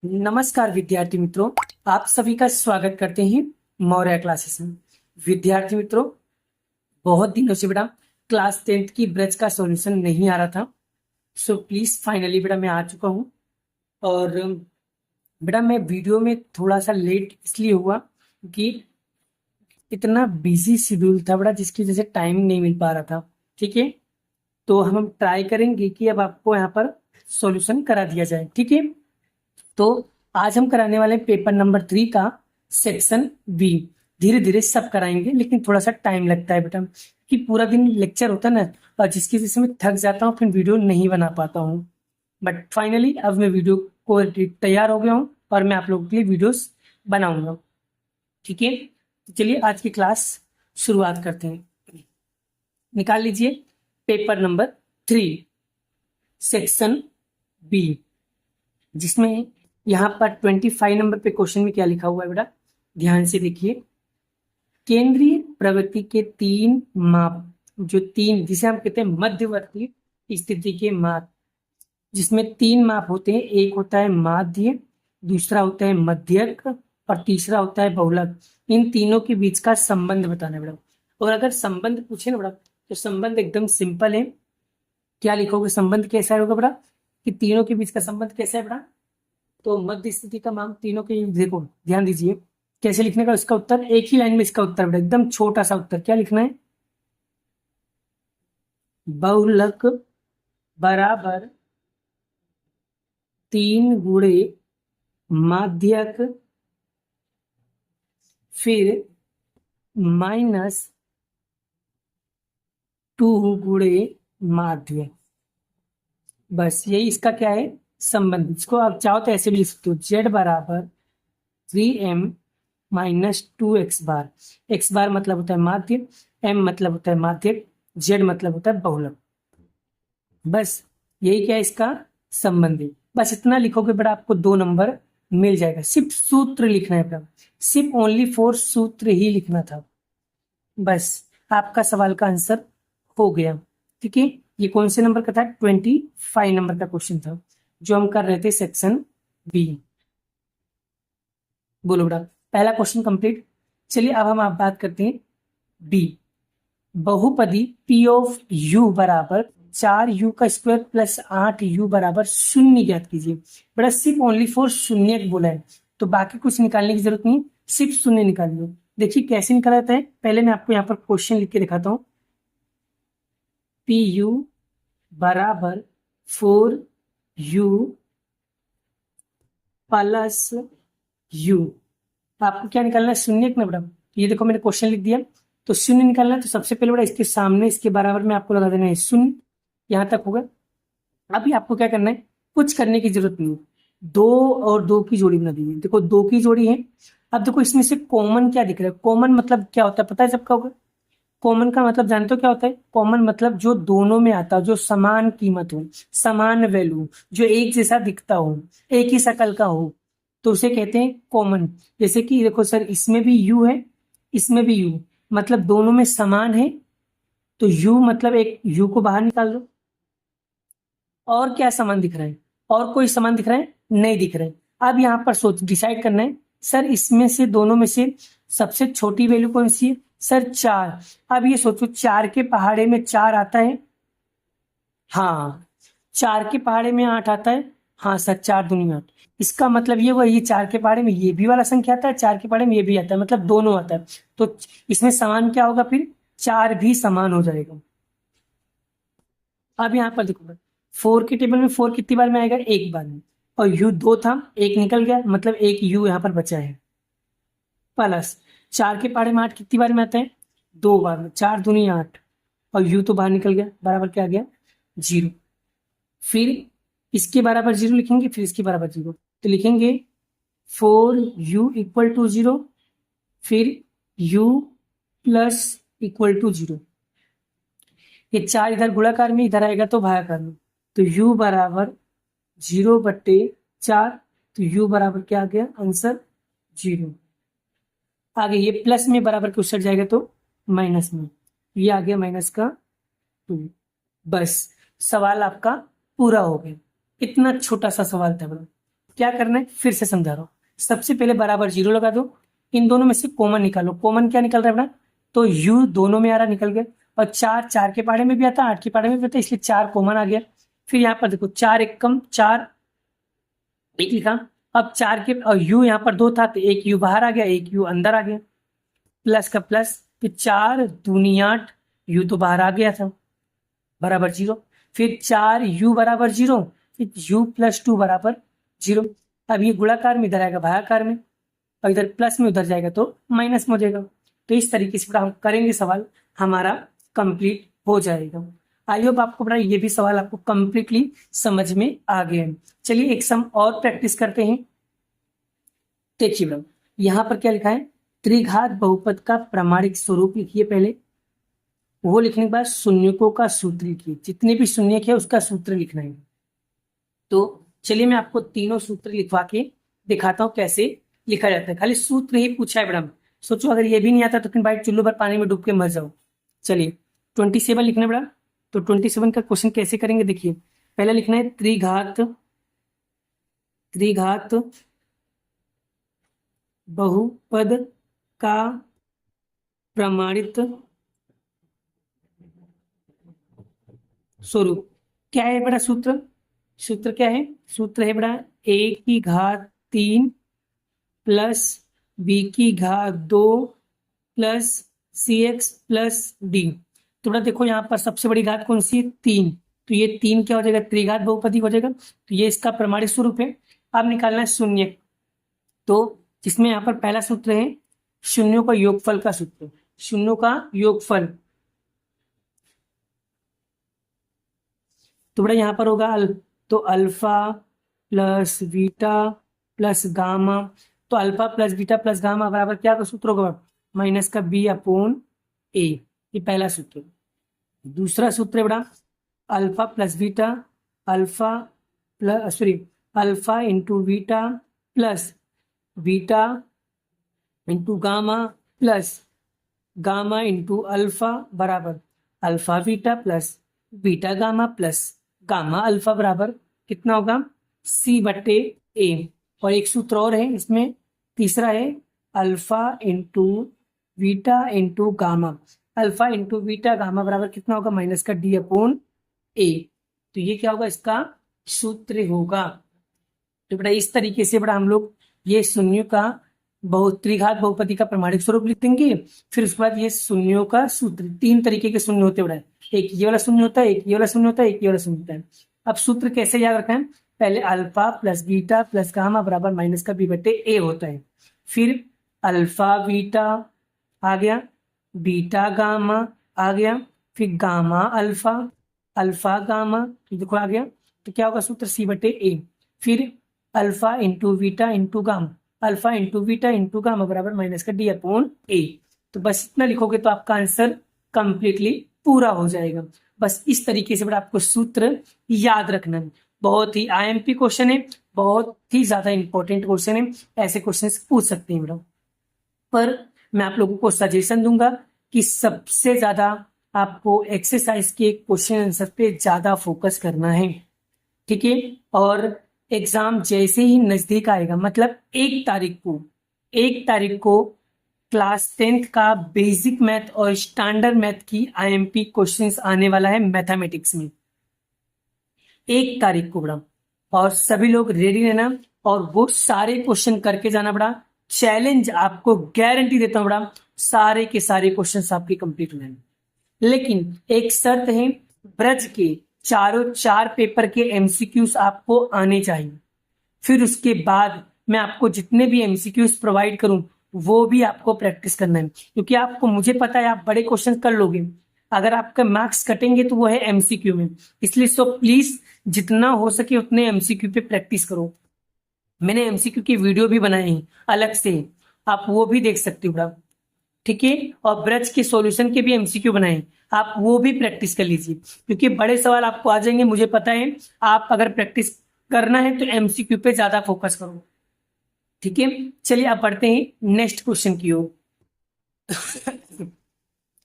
नमस्कार विद्यार्थी मित्रों, आप सभी का स्वागत करते हैं मौर्य क्लासेस में। विद्यार्थी मित्रों, बहुत दिनों से बेटा क्लास 10th की ब्रज का सॉल्यूशन नहीं आ रहा था। सो प्लीज फाइनली बेटा मैं आ चुका हूँ। और बेटा मैं वीडियो में थोड़ा सा लेट इसलिए हुआ कि इतना बिजी शेड्यूल था बेटा, जिसकी वजह से टाइम नहीं मिल पा रहा था। ठीक है, तो हम ट्राई करेंगे कि अब आपको यहाँ पर सॉल्यूशन करा दिया जाए। ठीक है, तो आज हम कराने वाले हैं पेपर नंबर 3 का सेक्शन बी। धीरे धीरे सब कराएंगे, लेकिन थोड़ा सा टाइम लगता है बेटा, कि पूरा दिन लेक्चर होता है ना, और जिसकी वजह से मैं थक जाता हूँ, फिर वीडियो नहीं बना पाता हूँ। बट फाइनली अब मैं वीडियो को तैयार हो गया हूँ और मैं आप लोगों के लिए वीडियोस बनाऊंगा। ठीक है, तो चलिए आज की क्लास शुरुआत करते हैं। निकाल लीजिए पेपर नंबर 3 सेक्शन बी, जिसमें यहाँ पर 25 नंबर पे क्वेश्चन में क्या लिखा हुआ है बेटा, ध्यान से देखिए। केंद्रीय प्रवृत्ति के 3 माप, जो 3 जिसे हम कहते हैं मध्यवर्ती स्थिति के माप, जिसमें 3 माप होते हैं। एक होता है माध्य, दूसरा होता है मध्यक और तीसरा होता है बहुलक। इन तीनों के बीच का संबंध बताना है बेटा। और अगर संबंध पूछे ना बेटा, तो संबंध एकदम सिंपल है। क्या लिखोगे, संबंध कैसा होगा बेटा, कि तीनों के बीच का संबंध कैसा है बेटा। तो मध्य स्थिति का मान तीनों के, देखो ध्यान दीजिए कैसे लिखने का। इसका उत्तर एक ही लाइन में, इसका उत्तर बेटा एकदम छोटा सा उत्तर। क्या लिखना है, बहुलक बराबर 3 गुणे माध्यक फिर -2 गुणे माध्य। बस यही इसका क्या है, संबंध। इसको आप चाहो तो ऐसे भी लिख सकते हो, जेड बराबर 3m -2 एक्स बार। एक्स बार मतलब होता है माध्य, एम मतलब होता है माध्यक, जेड मतलब होता है बहुलक। बस यही क्या है, इसका संबंध है। बस इतना लिखोगे बेटा, आपको 2 नंबर मिल जाएगा। सिर्फ सूत्र लिखना है बेटा, सिर्फ ओनली 4 सूत्र ही लिखना था। बस आपका सवाल का आंसर हो गया। ठीक है, ये कौन से नंबर का था, 25 नंबर का क्वेश्चन था, जो हम कर रहे थे सेक्शन बी। बोलो बेटा, पहला क्वेश्चन कंप्लीट। चलिए अब हम आप बात करते हैं बी। बहुपदी पी ऑफ यू बराबर 4u का स्क्वायर प्लस 8u बराबर 0 ज्ञात कीजिए। बेटा सिर्फ ओनली 4 शून्य बोला है, तो बाकी कुछ निकालने की जरूरत नहीं, सिर्फ शून्य निकाल लो। देखिए कैसे निकाला जाता है, पहले मैं आपको यहाँ पर क्वेश्चन लिख के दिखाता हूँ। पी यू बराबर 4u प्लस यू। आपको क्या निकालना है, शून्य ना बेटा। ये देखो मैंने क्वेश्चन लिख दिया, तो शून्य निकालना है। तो सबसे पहले बेटा इसके सामने इसके बराबर में आपको लगा देना है शून्य। यहाँ तक होगा। अभी आपको क्या करना है, कुछ करने की जरूरत नहीं है। 2 और 2 की जोड़ी बना दीजिए। देखो 2 की जोड़ी है। अब देखो इसमें से कॉमन क्या दिख रहा है, कॉमन मतलब क्या होता है पता है सबका होगा। कॉमन का मतलब जानते हो क्या होता है, कॉमन मतलब जो दोनों में आता हो, जो समान कीमत हो, समान वैल्यू, जो एक जैसा दिखता हो, एक ही शक्ल का हो, तो उसे कहते हैं कॉमन। जैसे कि देखो सर, इसमें भी यू है, इसमें भी यू, मतलब दोनों में समान है, तो यू मतलब एक यू को बाहर निकाल दो। और क्या समान दिख रहा है, और कोई समान दिख रहा है, नहीं दिख रहा है। अब यहाँ पर सोच डिसाइड करना है, सर इसमें से दोनों में से सबसे छोटी वैल्यू कौन सी है, सर 4। अब ये सोचो 4 के पहाड़े में 4 आता है, हाँ। 4 के पहाड़े में 8 आता है, हाँ सर, 4 दूनी 8। इसका मतलब ये हुआ, ये 4 के पहाड़े में ये भी वाला संख्या आता है, 4 के पहाड़े में ये भी आता है, मतलब दोनों आता है। तो इसमें समान क्या होगा, फिर 4 भी समान हो जाएगा। अब यहाँ पर देखो, 4 के टेबल में 4 कितनी बार में आएगा, एक बार में। और यू 2 था, एक निकल गया, मतलब एक यू यहाँ पर बचा है। प्लस 4 के पहाड़े में 8 कितनी बार में आता है, 2 बार में, 4 दूनी 8। और यू तो बाहर निकल गया, बराबर क्या आ गया, 0। फिर इसके बराबर 0 लिखेंगे, फिर इसके बराबर 0, तो लिखेंगे 4u इक्वल टू 0, फिर u प्लस इक्वल टू 0। ये 4 इधर गुणाकार में, इधर आएगा तो भागाकार में, तो u बराबर 0/4। तो u बराबर क्या आ गया आंसर, 0। आगे ये प्लस में बराबर के उस साइड जाएगा तो माइनस में, ये आ गया -2। बस सवाल आपका पूरा हो गया। इतना छोटा सा सवाल था बड़ा। क्या करना है फिर से समझा रहा हूँ। सबसे पहले बराबर 0 लगा दो, इन दोनों में से कॉमन निकालो। कॉमन क्या निकल रहा है बेटा, तो u दोनों में आ रहा, निकल गया। और 4 4 के पहाड़े में भी आता, 8 के पहाड़े में भी आता, इसलिए 4 कॉमन आ गया। फिर यहाँ पर देखो 4 एक कम 4 एक लिखा। अब 4 के और u यहाँ पर 2 था तो एक u बाहर आ गया, एक u अंदर आ गया, प्लस का प्लस। फिर 4 दूनी 8, u तो बाहर आ गया था, बराबर 0। फिर 4 u बराबर 0, फिर u प्लस 2 बराबर 0। अब ये गुणाकार में इधर आएगा भागाकार में, और इधर प्लस में उधर जाएगा तो माइनस में हो जाएगा। तो इस तरीके से हम करेंगे, सवाल हमारा कंप्लीट हो जाएगा। आई होप आपको बड़ा ये भी सवाल आपको कंप्लीटली समझ में आ गए हैं। चलिए एक सम और प्रैक्टिस करते हैं। देखिए मैडम, यहाँ पर क्या लिखा है, त्रिघात बहुपद का प्रामाणिक स्वरूप लिखिए पहले। वो लिखने के बाद शून्यकों का सूत्र लिखिए, जितने भी शून्यक है उसका सूत्र लिखना है। तो चलिए मैं आपको तीनों सूत्र लिखवा के दिखाता हूँ कैसे लिखा जाता है। खाली सूत्र ही पूछा है मैडम, सोचो अगर ये भी नहीं आता तो फिर भाई चुल्लू भर पानी में डूब के मर जाओ। चलिए 27 लिखना है बेटा। तो 27 का क्वेश्चन कैसे करेंगे, देखिए पहले लिखना है त्रिघात बहुपद का प्रमाणित स्वरूप। क्या है बड़ा सूत्र, सूत्र क्या है, सूत्र है बड़ा a की घात 3 प्लस b की घात 2 प्लस cx प्लस d। तो बड़ा देखो यहाँ पर सबसे बड़ी घात कौन सी है, 3, तो ये 3 क्या हो जाएगा, त्रिघात बहुपदी हो जाएगा। तो ये इसका प्रमाणित स्वरूप है। अब निकालना है शून्य, तो जिसमें यहाँ पर पहला सूत्र है शून्यों का योगफल का सूत्र, शून्यों का योगफल। तो बड़ा यहाँ पर होगा तो alpha plus beta plus gamma. तो alpha plus beta plus gamma बराबर क्या का सूत्र होगा, माइनस का बी अपॉन ए। ये पहला सूत्र। दूसरा सूत्र है बड़ा alpha plus beta, alpha plus sorry alpha into beta plus beta into gamma plus gamma into alpha बराबर alpha beta plus beta gamma plus gamma alpha बराबर कितना होगा, सी बट्टे ए। और एक सूत्र और है इसमें, तीसरा है alpha into beta into gamma. Alpha into beta gamma बराबर कितना होगा, माइनस का डी अपॉन ए। तो ये क्या होगा, इसका सूत्र होगा। तो बेटा इस तरीके से बड़ा हम लोग ये शून्यों का त्रिघात बहुपदी का प्रमाणिक स्वरूप लिख देंगे। फिर उसके बाद ये शून्यों का सूत्र, 3 तरीके के शून्य होते हैं, एक ये वाला शून्य होता है, एक ये वाला शून्य होता है, एक ये वाला शून्य होता है। अब सूत्र कैसे याद रखना है, पहले alpha plus beta plus gamma बराबर माइनस का बी बटे ए होता है। फिर अल्फा बीटा आ गया, बीटा गामा आ गया, फिर गामा अल्फा, अल्फा गामा देखो आ गया। तो क्या होगा सूत्र, सी बटे ए। फिर alpha into beta into gamma, alpha into beta into gamma बराबर माइनस का डी अपॉन ए। तो बस इतना लिखोगे तो आपका आंसर कंप्लीटली पूरा हो जाएगा। बस इस तरीके से बड़ा आपको सूत्र याद रखना है। बहुत ही आईएमपी क्वेश्चन है, बहुत ही ज्यादा इंपॉर्टेंट क्वेश्चन है, ऐसे क्वेश्चन पूछ सकते हैं मैडम। पर मैं आप लोगों को सजेशन दूंगा कि सबसे ज्यादा आपको एक्सरसाइज के क्वेश्चन आंसर पे ज्यादा फोकस करना है, ठीक है। और एग्जाम जैसे ही नजदीक आएगा, मतलब 1 तारीख को क्लास 10th का बेसिक मैथ और स्टैंडर्ड मैथ की आईएमपी क्वेश्चंस आने वाला है मैथमेटिक्स में, 1 तारीख को बड़ा। और सभी लोग रेडी रहना और वो सारे क्वेश्चन करके जाना बड़ा। चैलेंज आपको गारंटी देता हूं बड़ा, सारे के सारे क्वेश्चन आपके कंप्लीट हो जाएंगे। लेकिन एक शर्त है, ब्रज के चारों 4 पेपर के एमसीक्यूज आपको आने चाहिए। फिर उसके बाद मैं आपको जितने भी एमसीक्यूज प्रोवाइड करूं वो भी आपको प्रैक्टिस करना है, क्योंकि आपको मुझे पता है आप बड़े क्वेश्चन कर लोगे, अगर आपका मार्क्स कटेंगे तो वो है एमसीक्यू में। इसलिए सो प्लीज जितना हो सके उतने एमसीक्यू पे प्रैक्टिस करो। मैंने एमसीक्यू की वीडियो भी बनाई है अलग से, आप वो भी देख सकते हो बड़ा, ठीक है। और ब्रज के सॉल्यूशन के भी एमसीक्यू बनाए, आप वो भी प्रैक्टिस कर लीजिए, क्योंकि बड़े सवाल आपको आ जाएंगे मुझे पता है। आप अगर प्रैक्टिस करना है तो एमसीक्यू पे ज्यादा फोकस करो, ठीक है। चलिए अब बढ़ते हैं नेक्स्ट क्वेश्चन की ओर।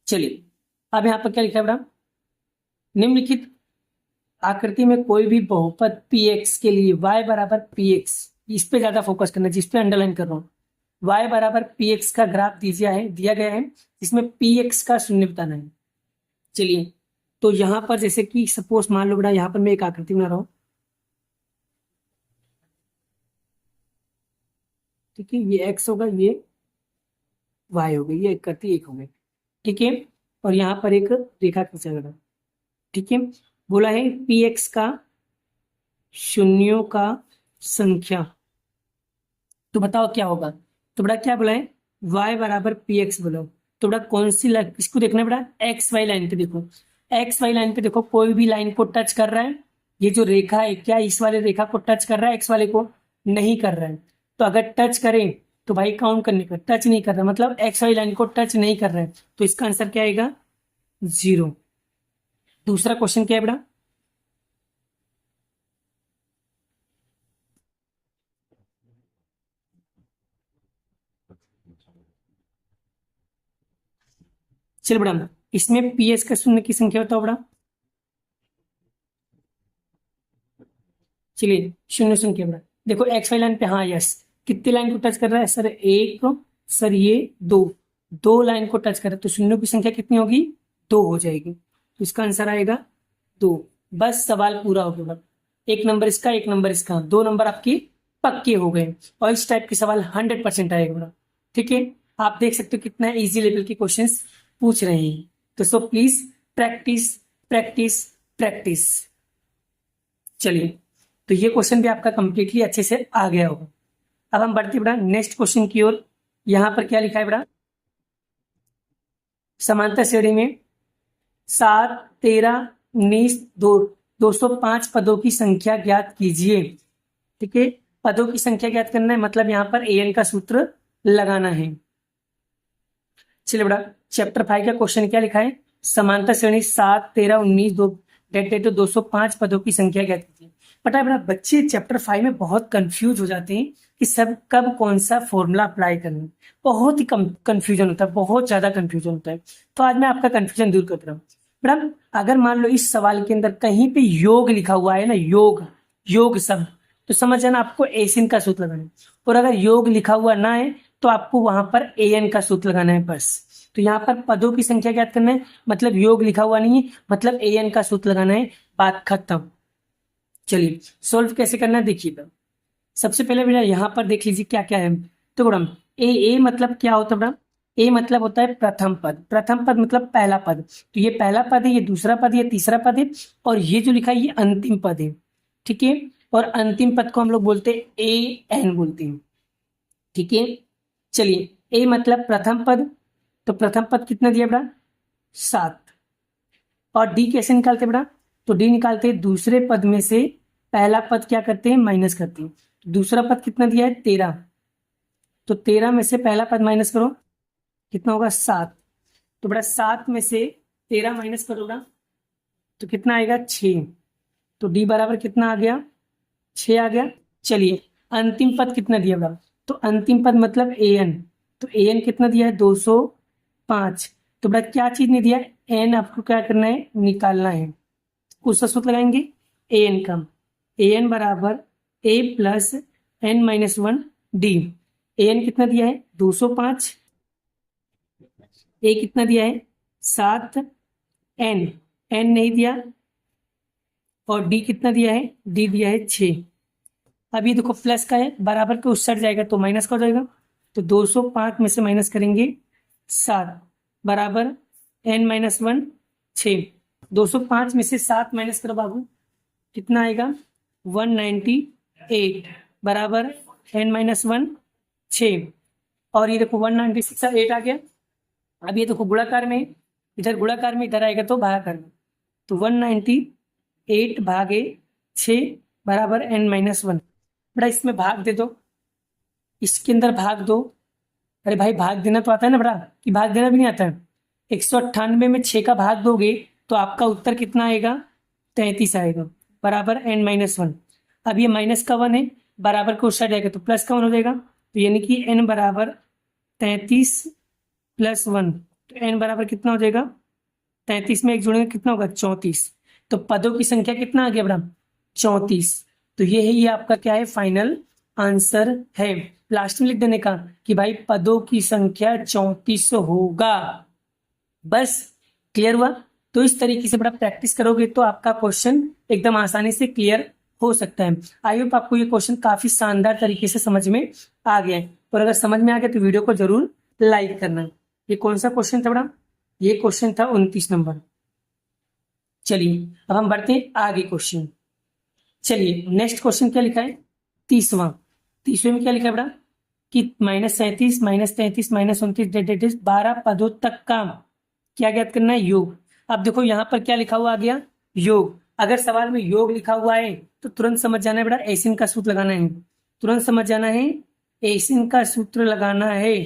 चलिए अब यहाँ पर क्या लिखा है बड़ा, निम्नलिखित आकृति में कोई भी बहुपद px के लिए y बराबर px इस पे ज्यादा फोकस करना है, जिस पे अंडरलाइन कर रहा हूँ। y बराबर पी एक्स का ग्राफ दिया गया है, जिसमें पी एक्स का शून्य बताना है। चलिए, तो यहाँ पर जैसे कि सपोज मान लो बेटा, यहाँ पर मैं एक आकृति बना रहा हूँ, ठीक है, ये x होगा, ये y हो गई, ये आकृति एक हो गई, ठीक है। और यहाँ पर एक रेखा खींचा गया, ठीक है। बोला है पी एक्स का शून्यों का संख्या, तो बताओ क्या होगा। तो बेटा क्या बोला है, y बराबर पी एक्स बोलो। तो बेटा कौन सी लाइन, इसको देखना है बेटा, एक्स वाई लाइन पे देखो, एक्स वाई लाइन पे देखो, कोई भी लाइन को टच कर रहा है, ये जो रेखा है क्या इस वाले रेखा को टच कर रहा है, एक्स वाले को नहीं कर रहा है। तो अगर टच करें तो भाई काउंट करने का, टच नहीं कर रहा मतलब एक्स वाई लाइन को टच नहीं कर रहा है, तो इसका आंसर क्या आएगा, 0। दूसरा क्वेश्चन क्या है बेटा, चल बेटा, इसमें पी एस का शून्य की संख्या बताओ बेटा। चलिए शून्य संख्या बेटा, देखो एक्स वाई लाइन पे, हाँ यस, कितनी लाइन को टच कर रहा है सर, एक, सर ये दो, दो लाइन को टच कर रहा है, तो शून्यों की संख्या कितनी होगी, 2 हो जाएगी, तो इसका आंसर आएगा 2। बस सवाल पूरा हो गया, एक नंबर इसका, एक नंबर इसका, 2 नंबर आपके पक्के हो गए। और इस टाइप के सवाल 100% आएगा बेटा, ठीक है। आप देख सकते हो कितना इजी लेवल के क्वेश्चंस पूछ रहे हैं, तो so please practice practice practice. चलिए, तो ये क्वेश्चन भी आपका कंप्लीटली अच्छे से आ गया होगा। अब हम बढ़ते बेटा नेक्स्ट क्वेश्चन की ओर। यहाँ पर क्या लिखा है बेटा, समांतर श्रेणी में 7, 13, 19, 205 पदों की संख्या ज्ञात कीजिए, ठीक है। पदों की संख्या ज्ञात करना है, मतलब यहाँ पर an का सूत्र लगाना है। चलिए बेटा, चैप्टर 5 का क्वेश्चन क्या लिखा है, समांतर श्रेणी 7, 13, 19, 205 पदों की संख्या ज्ञात कीजिए। पता है बेटा, बच्चे चैप्टर 5 में बहुत कंफ्यूज हो जाते हैं कि सब कब कौन सा फॉर्मूला अप्लाई करना, बहुत ही कम कंफ्यूजन होता है, बहुत ज्यादा कंफ्यूजन होता है। तो आज मैं आपका कंफ्यूजन दूर कर रहा हूँ बेटा। अगर मान लो इस सवाल के अंदर कहीं पे योग लिखा हुआ है ना, योग, योग शब्द, तो समझ जाना आपको एसिन का सूत्र लगाना है। और अगर योग लिखा हुआ ना है तो आपको वहां पर एन का सूत्र लगाना है बस। तो यहाँ पर पदों की संख्या ज्ञात करना है, मतलब योग लिखा हुआ नहीं है, मतलब एन का सूत्र लगाना है, बात खत्म। चलिए सोल्व कैसे करना है देखिए। सबसे पहले बेटा यहाँ पर देख लीजिए क्या क्या है। तो बेटा ए मतलब क्या होता है बेटा, ए मतलब होता है प्रथम पद, प्रथम पद मतलब पहला पद, तो ये पहला पद है, ये दूसरा पद है, ये तीसरा पद है, और ये जो लिखा है ये अंतिम पद है, ठीक है। और अंतिम पद को हम लोग बोलते हैं ए एन बोलते हैं, ठीक है। चलिए, ए मतलब प्रथम पद, तो प्रथम पद कितना दिया बेटा, 7। और डी कैसे निकालते बेटा, तो डी निकालते हैं दूसरे पद में से पहला पद क्या करते हैं, माइनस करते हैं। दूसरा पद कितना दिया है, 13, तो 13 में से पहला पद माइनस करो, कितना होगा, 7। तो बेटा 7 में से 13 माइनस करो बेटा, तो कितना आएगा, 6। तो डी बराबर कितना आ गया, 6 आ गया। चलिए, अंतिम पद कितना दिया बेटा, तो अंतिम पद मतलब ए एन, तो ए एन कितना दिया है, 205। तो बेटा क्या चीज नहीं दिया, एन आपको क्या करना है, निकालना है। उसका सूत्र लगाएंगे ए एन का, ए एन बराबर ए plus N minus 1 D. A N कितना दिया है, 205, ए कितना दिया है, 7, एन एन नहीं दिया, और डी कितना दिया है, डी दिया है 6। अब ये देखो प्लस का है, बराबर के उस साइड जाएगा तो माइनस का हो जाएगा, तो 205 में से माइनस करेंगे 7 बराबर एन माइनस 1 6। 205 में से 7 माइनस करो बाबू, कितना आएगा, 198 बराबर एन माइनस 1 6। और ये देखो 196 8 आ गया। अब ये देखो गुणाकार में, इधर गुणाकार में, इधर आएगा तो भागाकार में, तो 198 भागे 6 बराबर एन माइनस 1। बेटा इसमें भाग दे दो, इसके अंदर भाग दो। अरे भाई भाग देना तो आता है ना बेटा, कि भाग देना भी नहीं आता है। 198 में 6 का भाग दोगे तो आपका उत्तर कितना आएगा, 33 आएगा, बराबर एन माइनस 1। अब ये माइनस का 1 है, बराबर को उस साइड जाएगा तो प्लस का 1 हो जाएगा, तो यानी कि एन बराबर 33 प्लस 1, तो एन बराबर कितना हो जाएगा, 33 में एक जोड़ेंगे कितना होगा, 34। तो पदों की संख्या कितना आ गया बेटा, 34। तो ये है, ये आपका क्या है, फाइनल आंसर है। लास्ट में लिख देने का कि भाई पदों की संख्या 34 होगा। बस क्लियर हुआ। तो इस तरीके से बड़ा प्रैक्टिस करोगे तो आपका क्वेश्चन एकदम आसानी से क्लियर हो सकता है। आई होप आपको ये क्वेश्चन काफी शानदार तरीके से समझ में आ गया है। और अगर समझ में आ गया तो वीडियो को जरूर लाइक करना। ये कौन सा क्वेश्चन था बड़ा? ये क्वेश्चन था 29 नंबर। चलिए अब हम बढ़ते हैं आगे क्वेश्चन। चलिए नेक्स्ट क्वेश्चन क्या लिखा है? 30वां। 30वें में क्या लिखा है बड़ा? कि -37 -33 -29 12 पदों तक का क्या ज्ञात करना है? योग। अब देखो यहाँ पर क्या लिखा हुआ आ गया? योग। अगर सवाल में योग लिखा हुआ है तो तुरंत समझ जाना है बेटा एसिन का सूत्र लगाना है। तुरंत समझ जाना है एसिन का सूत्र लगाना है।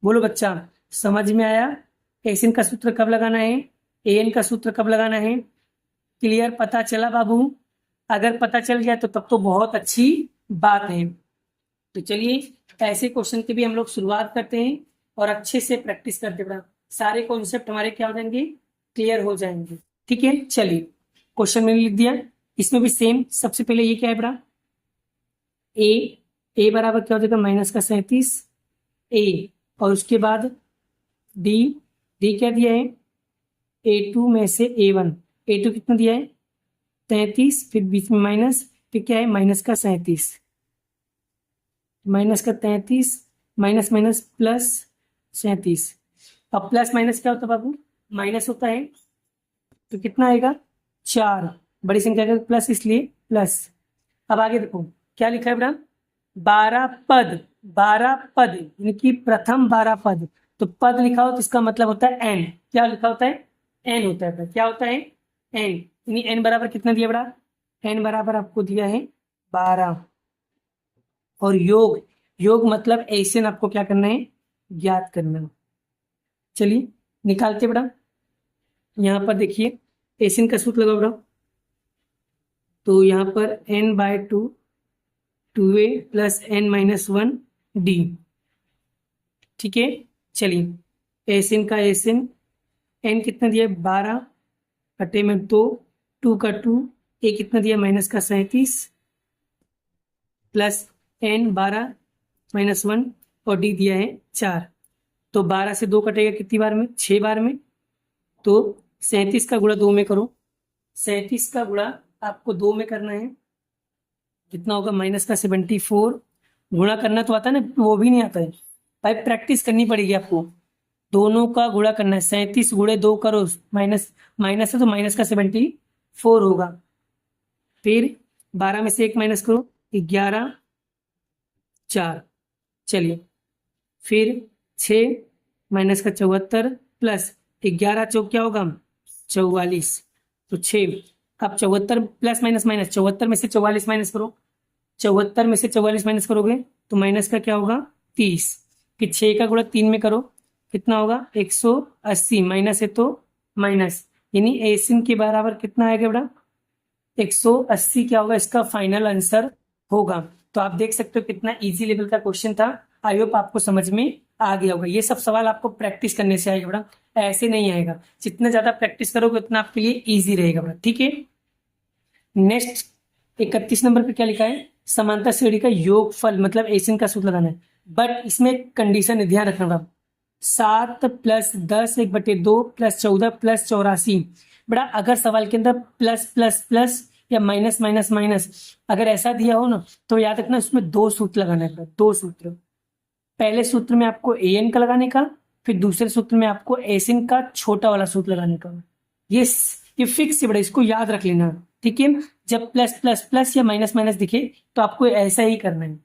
बोलो बच्चा, समझ में आया? एसिन का सूत्र कब लगाना है? एन का सूत्र कब लगाना है? क्लियर? पता चला बाबू? अगर पता चल गया तो तब तो बहुत अच्छी बात है। तो चलिए ऐसे क्वेश्चन की भी हम लोग शुरुआत करते हैं और अच्छे से प्रैक्टिस करते बड़ा सारे कॉन्सेप्ट हमारे क्या हो जाएंगे? क्लियर हो जाएंगे। ठीक है, चलिए क्वेश्चन मैंने लिख दिया। इसमें भी सेम। सबसे पहले ये क्या है बड़ा? ए बराबर क्या हो जाएगा? -37 ए। और उसके बाद डी। डी क्या दिया है? A2 में से A1। A2 कितना दिया है? 33। फिर बीच में माइनस, फिर क्या है? -37। -33 माइनस माइनस +37। अब प्लस माइनस क्या होता है बाबू? माइनस होता है। तो कितना आएगा? 4। बड़ी संख्या का प्लस इसलिए प्लस। अब आगे देखो क्या लिखा है बेटा? 12 पद। 12 पद यानी कि प्रथम 12 पद। तो पद लिखा हो तो इसका मतलब होता है एन। क्या लिखा होता है? एन होता है। क्या होता है? एन। यानी एन बराबर कितना दिया बेटा? एन बराबर आपको दिया है 12। और योग, योग मतलब एसियन आपको क्या करना है? ज्ञात करना। चलिए निकालते बेटा। यहाँ पर देखिए एसियन का सूत्र लगाओ बेटा। तो यहाँ पर n/2 2a + n-1 d। ठीक है, चलिए एसियन का एसियन एन कितना दिया है? 12 बटे में 2, 2 का 2, ए कितना दिया? -37 प्लस n 12 -1 और डी दिया है 4। तो 12 से 2 कटेगा कितनी बार में? 6 बार में। तो 37 का गुणा 2 में करो। 37 का गुणा आपको 2 में करना है। कितना होगा? -74। गुणा करना तो आता है ना, वो भी नहीं आता है भाई, प्रैक्टिस करनी पड़ेगी आपको। दोनों का गुणा करना है। 37 गुणे 2 करो, माइनस माइनस है तो माइनस का 74 होगा। फिर 12 में से 1 माइनस करो, 11 4। चलिए फिर 6 माइनस का 74 प्लस 11 चौक क्या होगा? 44। तो 6। अब 74 प्लस माइनस माइनस, 74 में से 44 माइनस करो। 74 में से 44 माइनस करोगे तो माइनस का क्या होगा? 30। फिर 6 का गुणा 3 में करो, कितना होगा? 180। माइनस है तो माइनस, यानी एसिन के बराबर कितना आएगा बेटा? 180 क्या होगा? इसका फाइनल आंसर होगा। तो आप देख सकते हो कितना इजी लेवल का क्वेश्चन था। आई होप आपको समझ में आ गया होगा। ये सब सवाल आपको प्रैक्टिस करने से आएगा बेटा, ऐसे नहीं आएगा। जितना ज्यादा प्रैक्टिस करोगे उतना आपके लिए इजी रहेगा बेटा। ठीक है, नेक्स्ट 31 नंबर पे क्या लिखा है? समांतर श्रेणी का योगफल मतलब एसियन का सूत्र लगाना है। बट इसमें कंडीशन है, ध्यान रखना बेटा। 7 + 10 1/2 + 14 + 84। बेटा अगर सवाल के अंदर प्लस प्लस प्लस या माइनस माइनस माइनस अगर ऐसा दिया हो ना, तो याद रखना उसमें 2 सूत्र लगाना है। 2 सूत्र। पहले सूत्र में आपको एन का लगाने का, फिर दूसरे सूत्र में आपको एसिन का छोटा वाला सूत्र लगाने का। ये ये फिक्स है बेटा, इसको याद रख लेना। ठीक है, जब प्लस प्लस प्लस या माइनस माइनस दिखे तो आपको ऐसा ही करना है।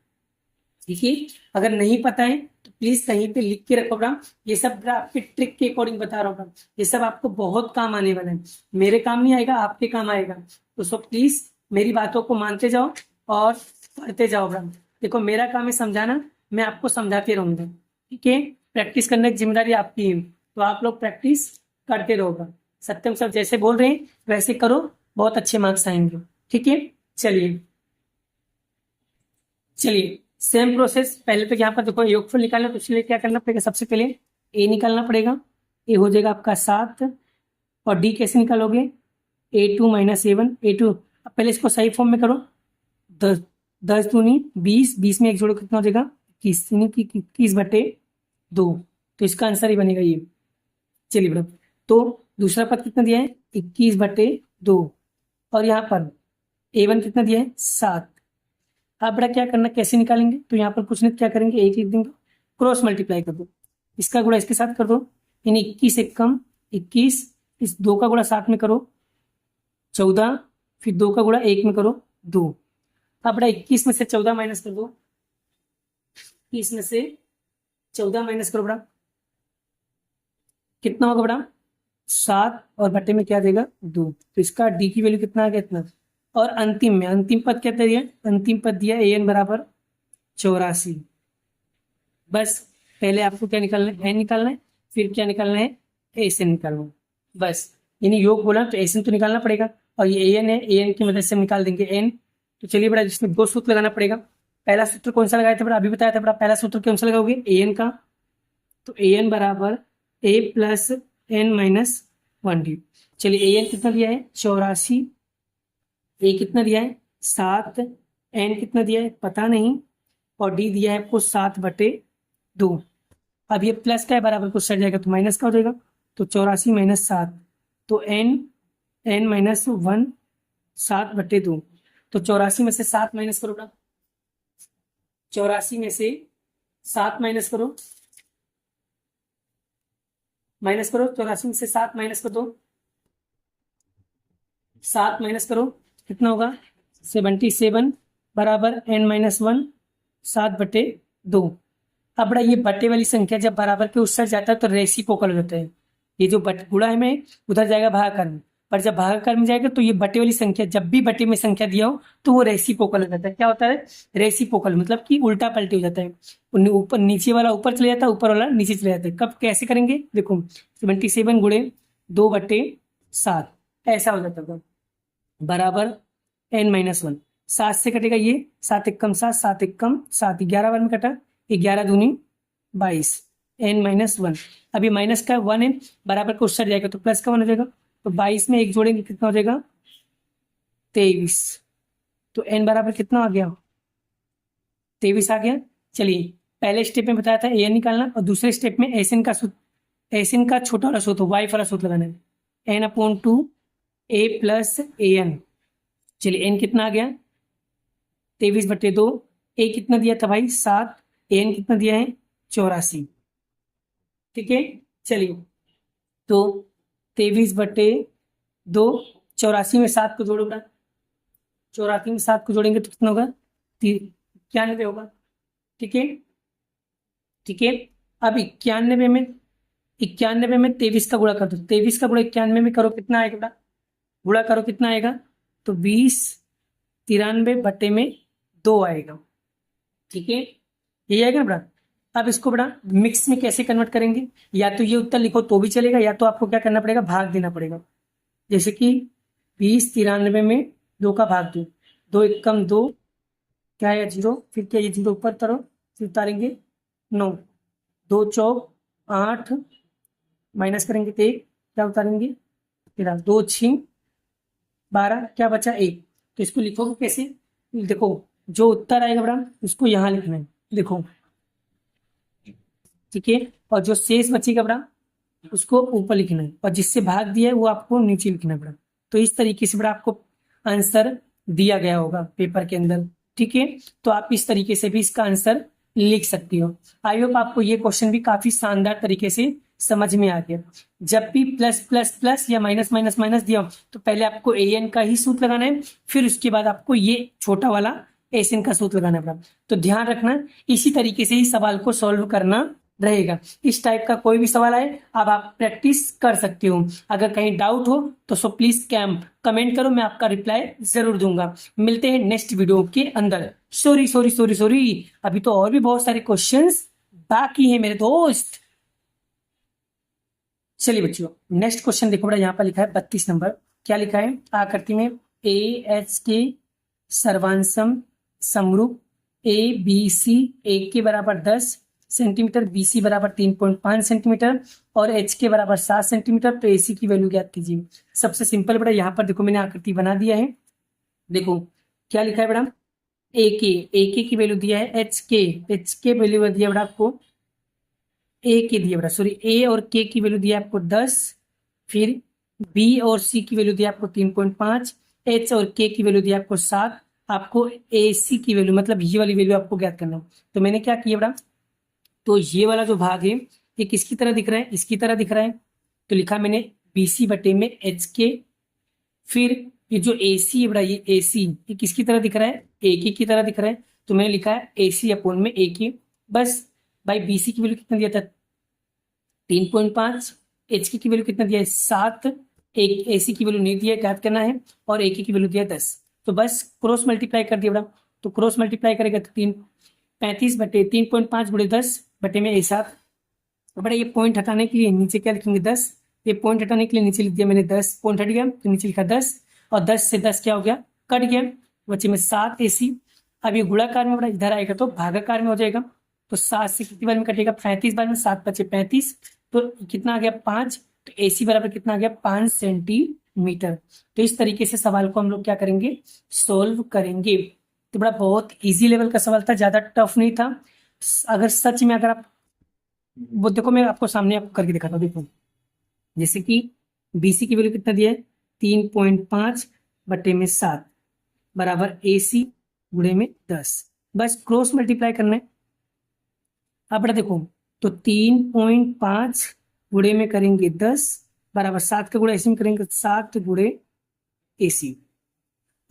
ठीक है, अगर नहीं पता है तो प्लीज कहीं पे लिख के रखो बेटा। ये सब आपके ट्रिक के अकॉर्डिंग बता रहा हूँ, ये सब आपको बहुत काम आने वाला है। मेरे काम नहीं आएगा, आपके काम आएगा। तो सब प्लीज मेरी बातों को मानते जाओ और पढ़ते जाओ बेटा। देखो मेरा काम है समझाना, मैं आपको समझाते रहूंगा। ठीक है, प्रैक्टिस करने की जिम्मेदारी आपकी है, तो आप लोग प्रैक्टिस करते रहोगा। सत्यम सर जैसे बोल रहे हैं वैसे करो, बहुत अच्छे मार्क्स आएंगे। ठीक है, चलिए चलिए सेम प्रोसेस। पहले तो यहाँ पर देखो योगफल निकालना, तो इसलिए क्या करना पड़ेगा? सबसे पहले ए निकालना पड़ेगा। ए हो जाएगा आपका 7। और डी कैसे निकालोगे? A2 - A1 A2। अब पहले इसको सही फॉर्म में करो। 10 दूनी 20, 20 में एक जोड़ो कितना हो जाएगा 21, यानी कि 21/2। तो इसका आंसर ही बनेगा ये। चलिए बेटा, तो दूसरा पद कितना दिया है 21/2, और यहाँ पर A1 कितना दिया है 7। अब बेटा क्या करना, कैसे निकालेंगे, तो यहाँ पर कुछ नहीं, क्या करेंगे, एक लिख देंगे, क्रॉस मल्टीप्लाई कर दो, इसका गुणा इसके साथ कर दो, यानी 21 एकम 21, इस 2 का गुणा 7 में करो 14, फिर 2 का गुणा 1 में करो 2। अब बेटा 21 में से 14 माइनस कर दो, 21 में से 14 माइनस करो बेटा, कितना होगा बेटा 7, और बट्टे में क्या देगा 2। तो इसका डी की वैल्यू कितना आ गया, इतना। और अंतिम में अंतिम पद क्या दिया, अंतिम पद दिया an बराबर 84। बस पहले आपको क्या निकालना है, n निकालना है, फिर क्या निकालना है, एसएन निकालना है। बस यानी योग बोला तो एसएन तो निकालना पड़ेगा, और ये एन है, एन की मदद से हम निकाल देंगे एन। तो चलिए बड़ा, जिसमें 2 सूत्र लगाना पड़ेगा। पहला सूत्र कौन सा लगाया था बड़ा, अभी बताया था बड़ा, पहला सूत्र कौन सा लगाओगे, एन का। तो एन बराबर a plus n minus 1d। चलिए an कितना दिया है 84, a कितना दिया है 7, n कितना दिया है पता नहीं, और d दिया है आपको 7/2। अब ये प्लस का है, बराबर कुछ सट जाएगा तो माइनस का हो जाएगा। तो 84 माइनस 7, तो n माइनस 1 7/2। तो 84 में से 7 माइनस करो ना, 84 में से 7 माइनस करो, माइनस करो 84 में से 7 माइनस कर दो, 7 माइनस करो कितना होगा 77 बराबर n-1 7/2। अब बड़ा ये बट्टे वाली संख्या जब बराबर के उस साइड जाता है तो रेसिप्रोकल हो जाता है। ये जो बट गुणा है में उधर जाएगा भागाकार में, पर जब भागाकार में जाएगा तो ये बट्टे वाली संख्या, जब भी बट्टे में संख्या दिया हो तो वो रेसिप्रोकल हो जाता है। क्या होता है रेसिप्रोकल, मतलब कि उल्टा पलटी हो जाता है, ऊपर नीचे वाला ऊपर चले जाता है, ऊपर वाला नीचे चले जाता है। कब कैसे करेंगे, देखो 77 गुणे 2/7 ऐसा हो जाता है, बराबर n-1। 7 से कटेगा ये, 7 एकम 7, 7 एकम 7, 11 बार में कटा, 11 दूनी 22, n-1। अभी माइनस का 1 है, बराबर को उस साइड जाएगा तो प्लस का 1 हो जाएगा। तो 22 में एक जोड़ेंगे कितना हो जाएगा 23। तो n बराबर कितना आ गया 23 आ गया। चलिए पहले स्टेप में बताया था an निकालना, और दूसरे स्टेप में एसएन का सूत्र, एसएन का छोटा वाला सूत्र y वाला सूत्र लगाना है, n/2 a प्लस an। चलिए n कितना आ गया 23/2, a कितना दिया था भाई 7, an कितना दिया है 84। ठीक है, चलिए तो 23/2, 84 में 7 को जोड़ो बेटा, 84 में 7 को जोड़ेंगे तो कितना होगा 91 होगा। ठीक है, ठीक है। अब 91 में 23 का गुणा कर दो, 23 का गुणा 91 में करो कितना आएगा बेटा, गुणा करो कितना आएगा, तो 20 93/2 आएगा। ठीक है, यही आएगा ना बेटा। अब इसको बेटा मिक्स में कैसे कन्वर्ट करेंगे, या तो ये उत्तर लिखो तो भी चलेगा, या तो आपको क्या करना पड़ेगा भाग देना पड़ेगा। जैसे कि 20 93 में 2 का भाग दो, 2 एकम 2, क्या है 0, फिर क्या ये 0 ऊपर तरफ, फिर उतारेंगे 9, 2 चौक 8, माइनस करेंगे तो 1, क्या उतारेंगे 13, 2 6 12, क्या बचा 1। तो इसको लिखोगे कैसे, देखो जो उत्तर आएगा बेटा उसको यहाँ लिखना है, देखो। ठीक है, और जो शेष बचेगा बेटा उसको ऊपर लिखना है, और जिससे भाग दिया है वो आपको नीचे लिखना है बेटा। तो इस तरीके से बेटा आपको आंसर दिया गया होगा पेपर के अंदर। ठीक है, तो आप इस तरीके से भी इसका आंसर लिख सकती हो। आई होप आपको ये क्वेश्चन भी काफी शानदार तरीके से समझ में आ गया। जब भी प्लस प्लस प्लस या माइनस माइनस माइनस दिया हो तो पहले आपको an का ही सूत्र लगाना है, फिर उसके बाद आपको ये छोटा वाला एसएन का सूत्र लगाना पड़ा। तो ध्यान रखना, इसी तरीके से ही सवाल को सॉल्व करना रहेगा। इस टाइप का कोई भी सवाल आए अब आप प्रैक्टिस कर सकते हो। अगर कहीं डाउट हो तो सो प्लीज कमेंट करो, मैं आपका रिप्लाई जरूर दूंगा। मिलते हैं नेक्स्ट वीडियो के अंदर। सॉरी सॉरी सॉरी सॉरी, अभी तो और भी बहुत सारे क्वेश्चंस बाकी है मेरे दोस्त। चलिए बच्चों नेक्स्ट क्वेश्चन देखो बड़ा, यहाँ पर लिखा है 32 नंबर। क्या लिखा है, आकृति में ए एच के सर्वांशम समरूप ए बी सी ए के बराबर 10 सेंटीमीटर, बी सी बराबर 3.5 सेंटीमीटर और एच के बराबर 7 सेंटीमीटर, तो ए सी की वैल्यू ज्ञात कीजिए। सबसे सिंपल बेटा यहाँ पर देखो मैंने आकृति बना दिया है। देखो क्या लिखा है बेटा, ए के की वैल्यू दिया है एच के वैल्यू दिया बेटा आपको ए के दिया बेटा सॉरी ए और के की वैल्यू दिया आपको 10, फिर बी और सी की वैल्यू दिया आपको 3.5, एच और के की वैल्यू दिया आपको 7, आपको ए सी की वैल्यू मतलब ये वाली वैल्यू आपको ज्ञात करना है। तो मैंने क्या किया बेटा, तो ये वाला जो भाग है ये किसकी तरह दिख रहा है, इसकी तरह दिख रहा है, तो लिखा मैंने बी सी बटे में एच के, फिर ये जो ए सी है बेटा ये ए सी ये किसकी तरह दिख रहा है, ए की तरह दिख रहा है, तो मैंने लिखा है ए सी अपोन में ए की, बस भाई बी सी की वैल्यू कितना दिया था 3.5, एच की वैल्यू कितना दिया है 7, एक ए सी की वैल्यू नहीं दिया है ज्ञात करना है, और ए की वैल्यू दिया है 10, तो बस क्रॉस मल्टीप्लाई कर दिया बेटा, तो क्रॉस मल्टीप्लाई करेगा तो 35 बटे 3.5 गुणे 10 बटे में ए7, बड़ा ये पॉइंट हटाने के लिए नीचे क्या लिखेंगे 10, ये पॉइंट हटाने के लिए नीचे लिख दिया मैंने 10, पॉइंट हट गया तो नीचे लिखा 10, और 10 से 10 क्या हो गया कट गया, बचे में 7 AC। अब ये गुणाकार में बड़ा इधर आएगा तो भागाकार में हो जाएगा, तो 7 से कितनी बार में कटेगा 35 बार में, 7 बचे 35, तो कितना आ गया 5, तो AC बराबर कितना आ गया 5 सेंटीमीटर। तो इस तरीके से सवाल को हम लोग क्या करेंगे सोल्व करेंगे। तो बड़ा बहुत ईजी लेवल का सवाल था, ज्यादा टफ नहीं था। अगर सच में अगर आप वो देखो मैं आपको सामने आपको करके दिखाता हूँ, देखो जैसे कि BC की वैल्यू कितना दिया है 3.5 बटे में 7 बराबर AC गुणे में 10, बस क्रॉस मल्टीप्लाई करना है। अब बेटा देखो तो 3.5 गुणे में करेंगे 10 बराबर 7 का गुणा AC में करेंगे 7 गुणे AC।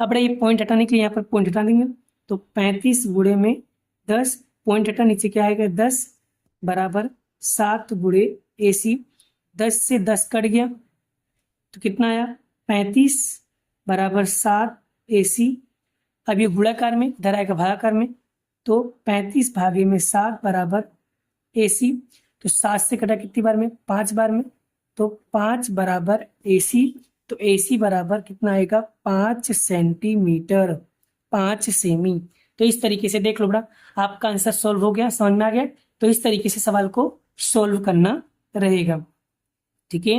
अब बेटा ये पॉइंट हटाने के लिए यहाँ पर पॉइंट हटा देंगे, तो 35 गुणे में 10, पॉइंट हटा नीचे क्या आएगा 10 बराबर 7 गुणे AC, 10 से 10 कट गया तो कितना आया 35 बराबर 7 AC। अब ये गुणाकार में इधर आएगा भागाकार में, तो 35 भागे में 7 बराबर AC, तो 7 से कटा कितनी बार में 5 बार में, तो 5 बराबर AC, तो AC बराबर कितना आएगा 5 सेंटीमीटर 5 सेमी। तो इस तरीके से देख लो बेटा आपका आंसर सोल्व हो गया, समझ में आ गया। तो इस तरीके से सवाल को सोल्व करना रहेगा, ठीक है,